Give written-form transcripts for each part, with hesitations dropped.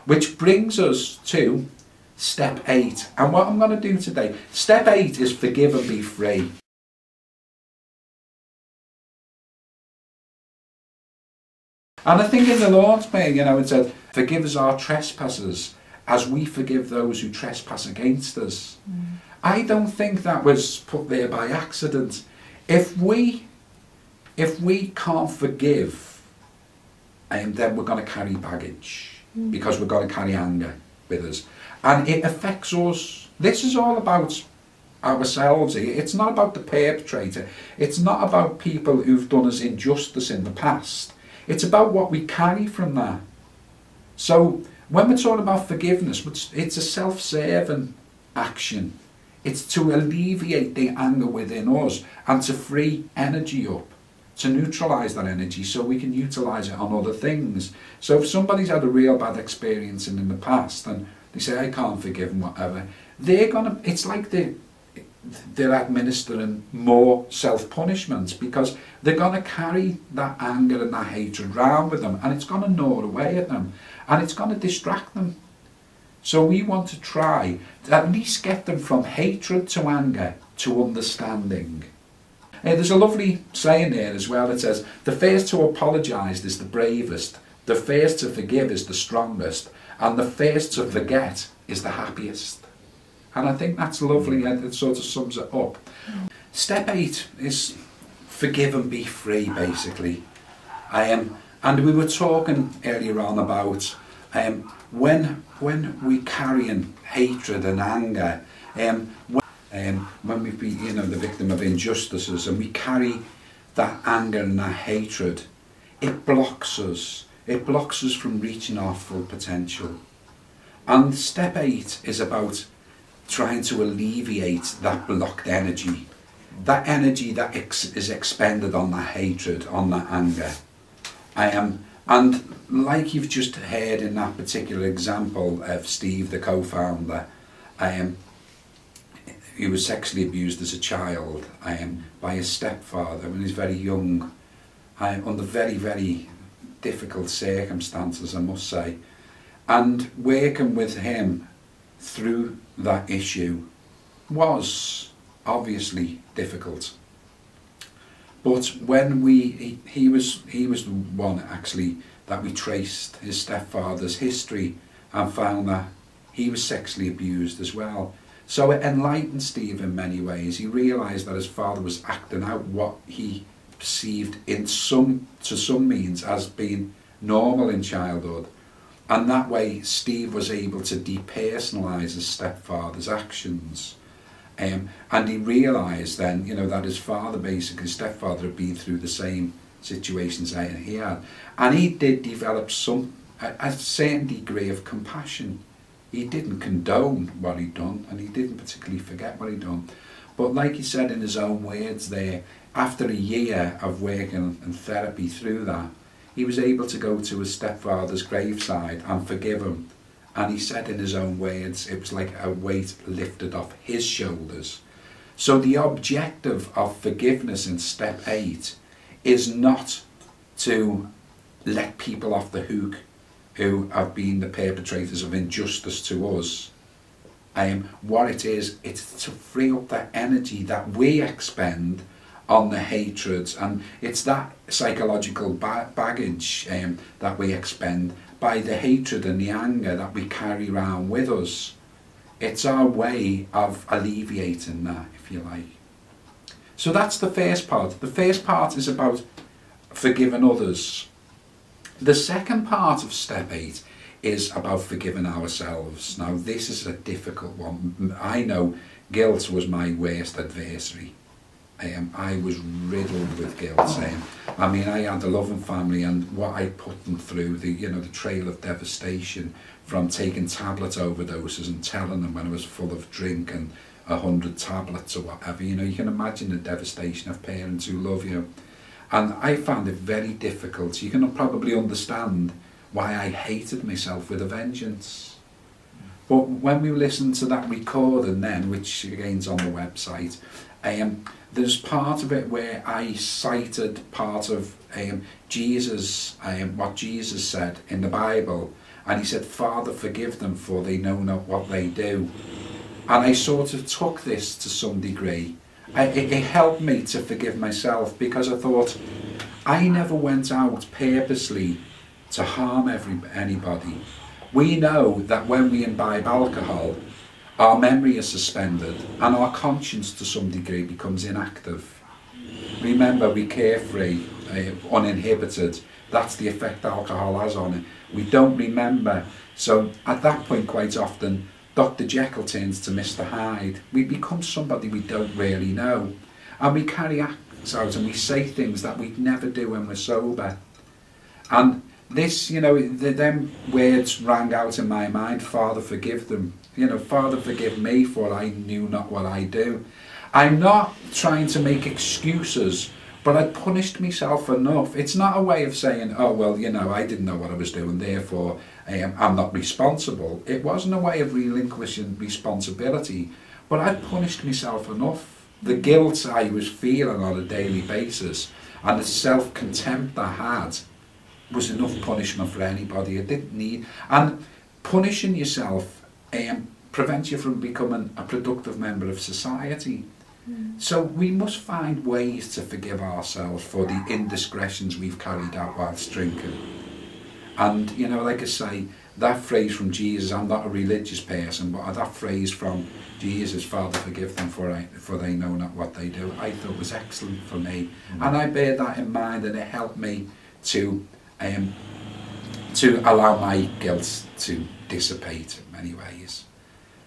Which brings us to step 8. And what I'm going to do today, step 8 is forgive and be free. And I think in the Lord's Prayer, you know, it said, forgive us our trespasses as we forgive those who trespass against us. I don't think that was put there by accident. If we can't forgive, then we're going to carry baggage, because we're going to carry anger with us. And it affects us. This is all about ourselves. It's not about the perpetrator. It's not about people who've done us injustice in the past. It's about what we carry from that. So when we're talking about forgiveness, it's a self-serving action. It's to alleviate the anger within us and to free energy up, to neutralise that energy so we can utilise it on other things. So if somebody's had a real bad experience in the past and they say, I can't forgive them, whatever, it's like they're administering more self-punishment, because they're going to carry that anger and that hatred around with them, and it's going to gnaw away at them, and it's going to distract them. So we want to try to at least get them from hatred to anger to understanding. There's a lovely saying there as well. It says, the first to apologise is the bravest, the first to forgive is the strongest, and the first to forget is the happiest. And I think that's lovely, and it sort of sums it up. Step 8 is forgive and be free, basically. And we were talking earlier on about when we carrying hatred and anger, when we've been, you know, the victim of injustices, and we carry that anger and that hatred, it blocks us. It blocks us from reaching our full potential. And step 8 is about trying to alleviate that blocked energy, that energy that is expended on that hatred, on that anger. And like you've just heard in that particular example of Steve, the co-founder, he was sexually abused as a child by his stepfather when he was very young, under very, very difficult circumstances, I must say. And working with him through that issue was obviously difficult. But when he was the one actually that we traced his stepfather's history and found that he was sexually abused as well. So it enlightened Steve in many ways. He realised that his father was acting out what he perceived to some means as being normal in childhood. And that way Steve was able to depersonalise his stepfather's actions. And he realised then, you know, that his father, basically his stepfather, had been through the same situations that he had. And he did develop a certain degree of compassion. He didn't condone what he'd done, and he didn't particularly forget what he'd done. But like he said in his own words there, after a year of working and therapy through that, he was able to go to his stepfather's graveside and forgive him. And he said in his own words, it was like a weight lifted off his shoulders. So the objective of forgiveness in step 8 is not to let people off the hook who have been the perpetrators of injustice to us. What it is, it's to free up that energy that we expend on the hatreds, and it's that psychological baggage that we expend by the hatred and the anger that we carry around with us. It's our way of alleviating that, if you like. So that's the first part. The first part is about forgiving others. The second part of step 8 is about forgiving ourselves. Now this is a difficult one. I know guilt was my worst adversary. I was riddled with guilt. I mean, I had a loving family, and what I put them through, the trail of devastation, from taking tablet overdoses and telling them when I was full of drink and 100 tablets or whatever. You know, you can imagine the devastation of parents who love you. And I found it very difficult. You can probably understand why I hated myself with a vengeance. But when we listened to that recording then, which again's on the website, there's part of it where I cited part of Jesus, what Jesus said in the Bible, And he said, Father, forgive them, for they know not what they do. And I sort of took this to some degree. It helped me to forgive myself, because I thought, I never went out purposely to harm anybody. We know that when we imbibe alcohol, our memory is suspended and our conscience to some degree becomes inactive. Remember, we're carefree, uninhibited. That's the effect alcohol has on it. We don't remember. So at that point, quite often, Dr. Jekyll turns to Mr. Hyde. We become somebody we don't really know. And we carry acts out and we say things that we'd never do when we're sober. And this, you know, them words rang out in my mind, Father, forgive them. You know, Father, forgive me, for I knew not what I do. I'm not trying to make excuses, but I punished myself enough. It's not a way of saying, oh, well, you know, I didn't know what I was doing, therefore I'm not responsible. It wasn't a way of relinquishing responsibility, but I punished myself enough. The guilt I was feeling on a daily basis and the self-contempt I had was enough punishment for anybody. I didn't need... And punishing yourself prevents you from becoming a productive member of society. So we must find ways to forgive ourselves for the indiscretions we've carried out whilst drinking. And, you know, like I say, that phrase from Jesus, I'm not a religious person, but that phrase from Jesus, Father, forgive them, for they know not what they do, I thought was excellent for me. And I bear that in mind, and it helped me to allow my guilt to dissipate in many ways.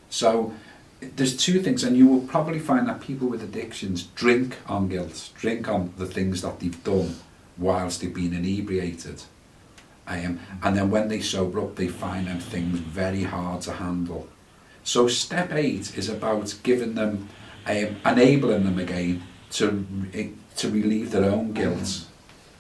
So there's two things, and you will probably find that people with addictions drink on guilt, drink on the things that they've done whilst they've been inebriated. And then when they sober up, they find them things very hard to handle. So step 8 is about giving them, enabling them again to relieve their own guilt,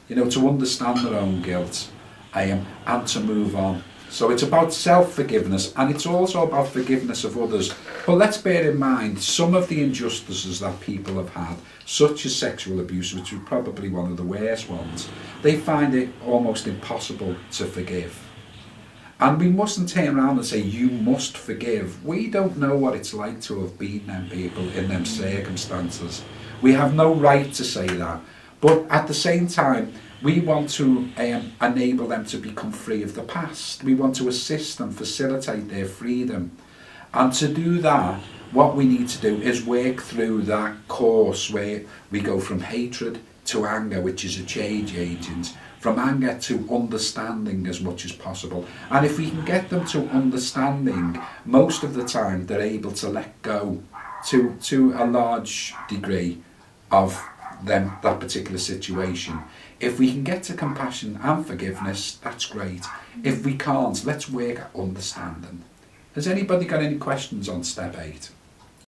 you know, to understand their own guilt, and to move on. So it's about self-forgiveness, and it's also about forgiveness of others. But let's bear in mind some of the injustices that people have had, such as sexual abuse, which is probably one of the worst ones. They find it almost impossible to forgive. And we mustn't turn around and say, you must forgive. We don't know what it's like to have been them people in them circumstances. We have no right to say that. But at the same time, we want to enable them to become free of the past. We want to assist them, facilitate their freedom. And to do that, what we need to do is work through that course where we go from hatred to anger, which is a change agent, from anger to understanding as much as possible. And if we can get them to understanding, most of the time they're able to let go to a large degree of that particular situation. If we can get to compassion and forgiveness, that's great. If we can't, let's work at understanding. Has anybody got any questions on step 8?